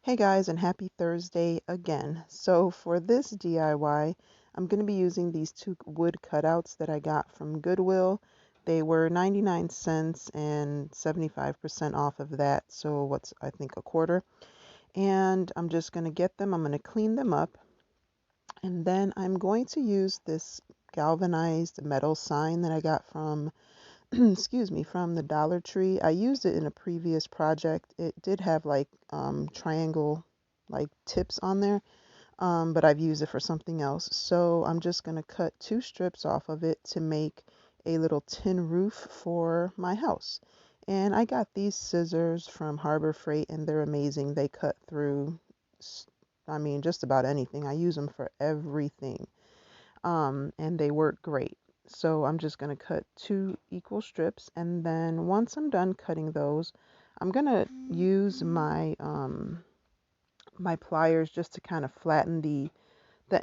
Hey guys, and happy Thursday again. So for this DIY, I'm going to be using these two wood cutouts that I got from Goodwill. They were 99 cents and 75% off of that, so what's I think a quarter. And I'm just going to get them, I'm going to clean them up, and then I'm going to use this galvanized metal sign that I got from excuse me, from the Dollar Tree. I used it in a previous project. It did have like triangle like tips on there, but I've used it for something else. So I'm just going to cut two strips off of it to make a little tin roof for my house. And I got these scissors from Harbor Freight and they're amazing. They cut through, I mean, just about anything. I use them for everything, and they work great. So I'm just going to cut two equal strips, and then once I'm done cutting those, I'm going to use my pliers just to kind of flatten the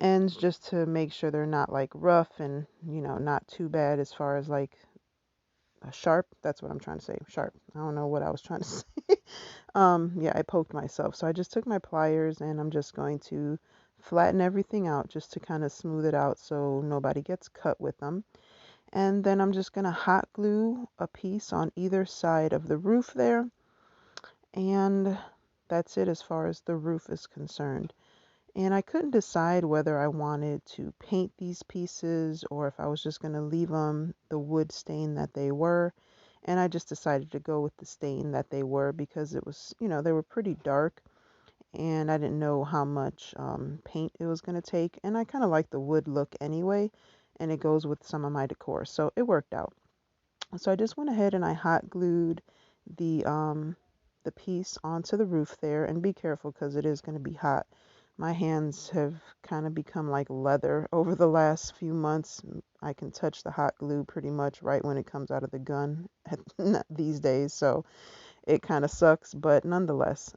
ends, just to make sure they're not like rough and not too bad as far as like sharp. That's what I'm trying to say, sharp. I don't know what I was trying to say. Yeah, I poked myself. So I just took my pliers and I'm just going to flatten everything out just to kind of smooth it out so nobody gets cut with them. And then I'm just going to hot glue a piece on either side of the roof there. And that's it as far as the roof is concerned. And I couldn't decide whether I wanted to paint these pieces or if I was just going to leave them the wood stain that they were. And I just decided to go with the stain that they were because it was, they were pretty dark and I didn't know how much paint it was going to take. And I kind of like the wood look anyway, and it goes with some of my decor. So it worked out. So I just went ahead and I hot glued the piece onto the roof there, and be careful because it is going to be hot. My hands have kind of become like leather over the last few months. I can touch the hot glue pretty much right when it comes out of the gun these days, so it kind of sucks, but nonetheless,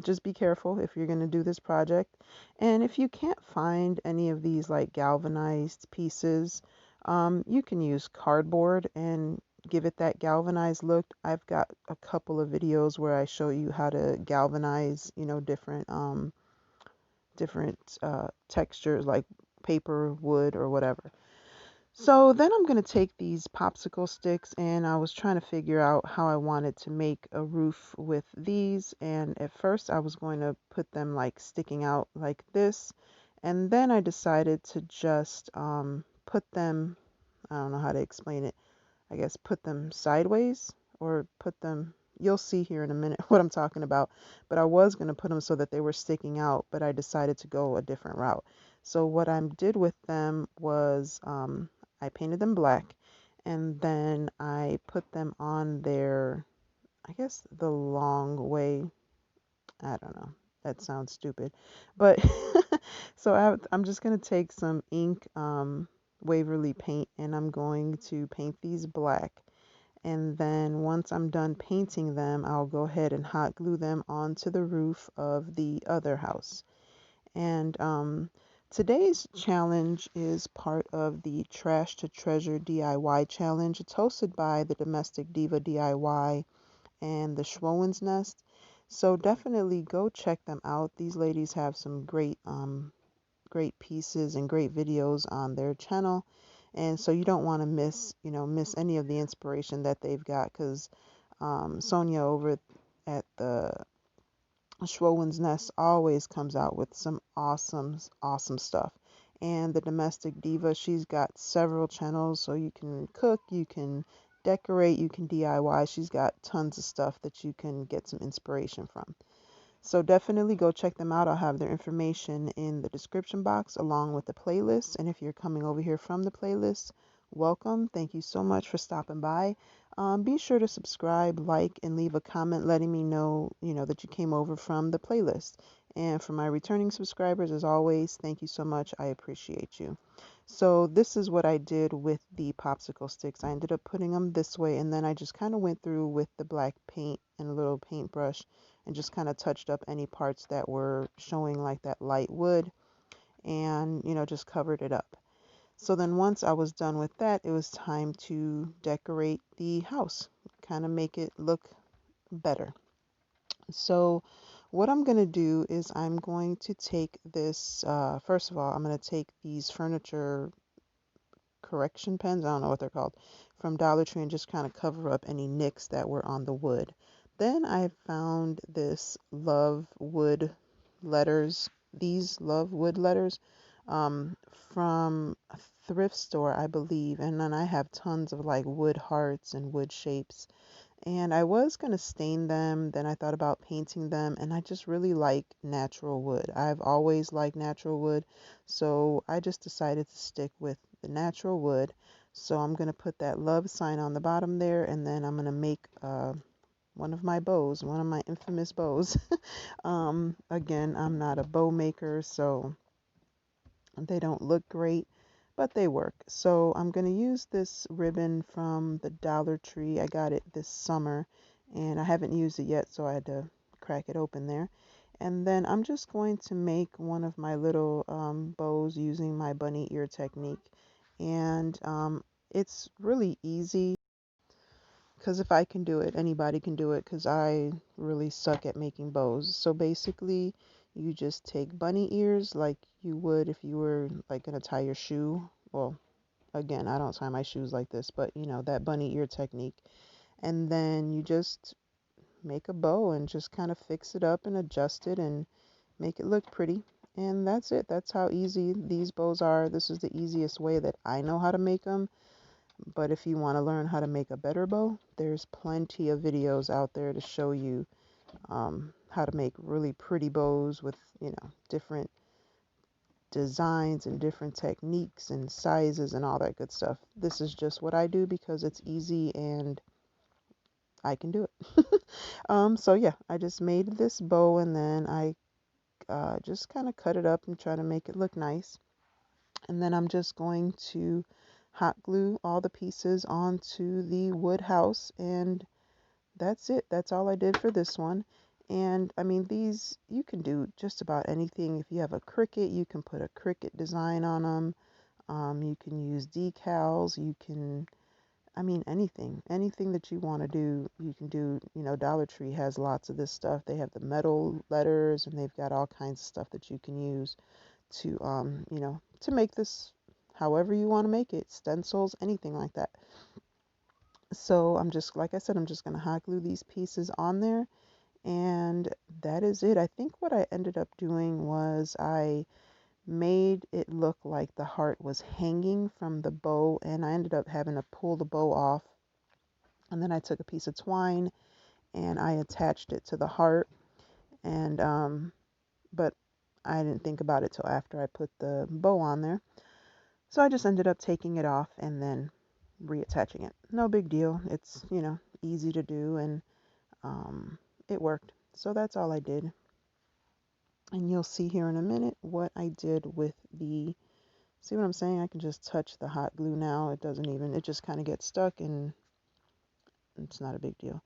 just be careful if you're going to do this project. And if you can't find any of these like galvanized pieces, you can use cardboard and give it that galvanized look. I've got a couple of videos where I show you how to galvanize, different textures like paper, wood, or whatever. So then I'm going to take these popsicle sticks, and I was trying to figure out how I wanted to make a roof with these. And at first I was going to put them like sticking out like this. And then I decided to just put them, I don't know how to explain it. I guess put them sideways or put them, you'll see here in a minute what I'm talking about. But I was going to put them so that they were sticking out, but I decided to go a different route. So what I did with them was I painted them black, and then I put them on their, I guess, the long way. I don't know. That sounds stupid. But so I'm just going to take some ink, Waverly paint, and I'm going to paint these black. And then once I'm done painting them, I'll go ahead and hot glue them onto the roof of the other house. And today's challenge is part of the Trash to Treasure DIY challenge. It's hosted by the Domestic Diva DIY and the Schwowin's Nest. So definitely go check them out. These ladies have some great pieces and great videos on their channel. And so you don't want to miss any of the inspiration that they've got, because Sonia over at the Schwowin's Nest always comes out with some awesome stuff. And the Domestic Diva, she's got several channels, so you can cook, you can decorate, you can DIY. She's got tons of stuff that you can get some inspiration from. So definitely go check them out. I'll have their information in the description box along with the playlist. And if you're coming over here from the playlist, welcome. Thank you so much for stopping by. Be sure to subscribe, like, and leave a comment letting me know, that you came over from the playlist. And for my returning subscribers, as always, thank you so much. I appreciate you. So this is what I did with the popsicle sticks. I ended up putting them this way, and then I just kind of went through with the black paint and a little paintbrush and just kind of touched up any parts that were showing like that light wood, and just covered it up. So then once I was done with that, it was time to decorate the house, kind of make it look better. So What I'm going to do is I'm going to take this, first of all, I'm going to take these furniture correction pens, I don't know what they're called, from Dollar Tree and just kind of cover up any nicks that were on the wood. Then I found this love wood letters, these love wood letters, um, from a thrift store, I believe. And then I have tons of like wood hearts and wood shapes. And I was going to stain them, then I thought about painting them, and I just really like natural wood. I've always liked natural wood, so I just decided to stick with the natural wood. So I'm going to put that love sign on the bottom there, and then I'm going to make one of my bows, one of my infamous bows. Again, I'm not a bow maker, so they don't look great, but they work. So I'm going to use this ribbon from the Dollar Tree. I got it this summer and I haven't used it yet, so I had to crack it open there. And then I'm just going to make one of my little bows using my bunny ear technique. And it's really easy because if I can do it, anybody can do it because I really suck at making bows. So basically, you just take bunny ears like you would if you were like gonna tie your shoe. Well, again, I don't tie my shoes like this, but you know, that bunny ear technique. And then you just make a bow and just kind of fix it up and adjust it and make it look pretty. And that's it. That's how easy these bows are. This is the easiest way that I know how to make them. But if you want to learn how to make a better bow, there's plenty of videos out there to show you how to make really pretty bows with, you know, different designs and different techniques and sizes and all that good stuff. This is just what I do because it's easy and I can do it. So yeah, I just made this bow and then I just kind of cut it up and try to make it look nice. And then I'm just going to hot glue all the pieces onto the wood house and that's it. That's all I did for this one. And I mean, these, you can do just about anything. If you have a cricket, you can put a cricket design on them. You can use decals. You can, I mean, anything that you want to do, you can do. You know, Dollar Tree has lots of this stuff. They have the metal letters and they've got all kinds of stuff that you can use to, you know, to make this however you want to make it, stencils, anything like that. So I'm just, like I said, I'm just going to hot glue these pieces on there and that is it. I think what I ended up doing was I made it look like the heart was hanging from the bow and I ended up having to pull the bow off and then I took a piece of twine and I attached it to the heart and but I didn't think about it till after I put the bow on there. So I just ended up taking it off and then reattaching it. No big deal. It's, you know, easy to do and um, it worked. So that's all I did. And you'll see here in a minute what I did with the, see what I'm saying? I can just touch the hot glue now. It doesn't even, it just kind of gets stuck and it's not a big deal.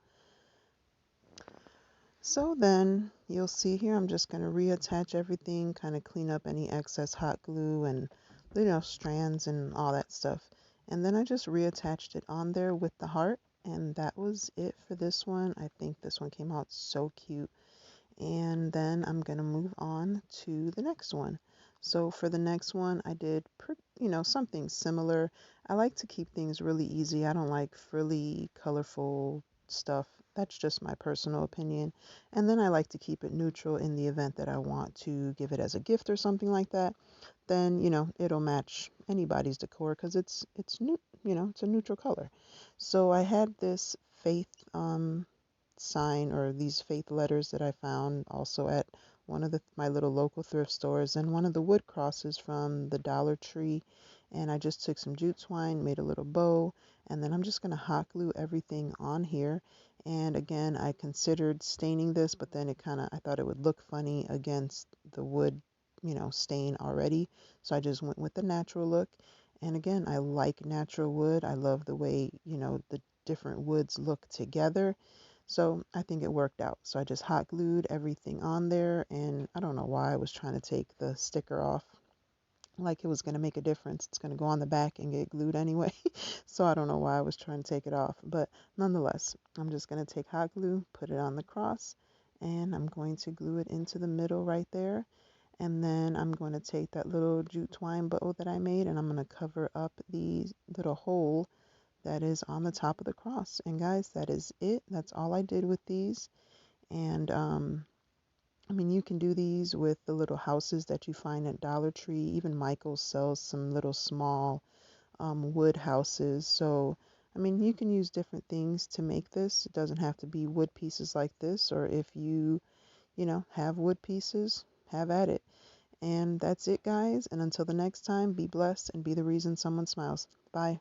So then you'll see here, I'm just going to reattach everything, kind of clean up any excess hot glue and, you know, strands and all that stuff. And then I just reattached it on there with the heart. And that was it for this one. I think this one came out so cute. And then I'm going to move on to the next one. So for the next one, I did, you know, something similar. I like to keep things really easy. I don't like frilly, colorful stuff. That's just my personal opinion. And then I like to keep it neutral in the event that I want to give it as a gift or something like that. Then, you know, it'll match anybody's decor because it's new, you know, it's a neutral color. So I had this faith sign or these faith letters that I found also at one of my little local thrift stores and one of the wood crosses from the Dollar Tree. And I just took some jute twine, made a little bow, and then I'm just going to hot glue everything on here. And again, I considered staining this, but then it kind of, I thought it would look funny against the wood, you know, stain already. So I just went with the natural look. And again, I like natural wood. I love the way, you know, the different woods look together. So I think it worked out. So I just hot glued everything on there and I don't know why I was trying to take the sticker off like it was going to make a difference. It's going to go on the back and get glued anyway. So I don't know why I was trying to take it off. But nonetheless, I'm just going to take hot glue, put it on the cross, and I'm going to glue it into the middle right there. And then I'm going to take that little jute twine bow that I made, and I'm going to cover up the little hole that is on the top of the cross. And guys, that is it. That's all I did with these. And I mean, you can do these with the little houses that you find at Dollar Tree. Even Michael's sells some little small wood houses. So, I mean, you can use different things to make this. It doesn't have to be wood pieces like this, or if you have wood pieces, have at it. And that's it, guys. And until the next time, be blessed and be the reason someone smiles. Bye.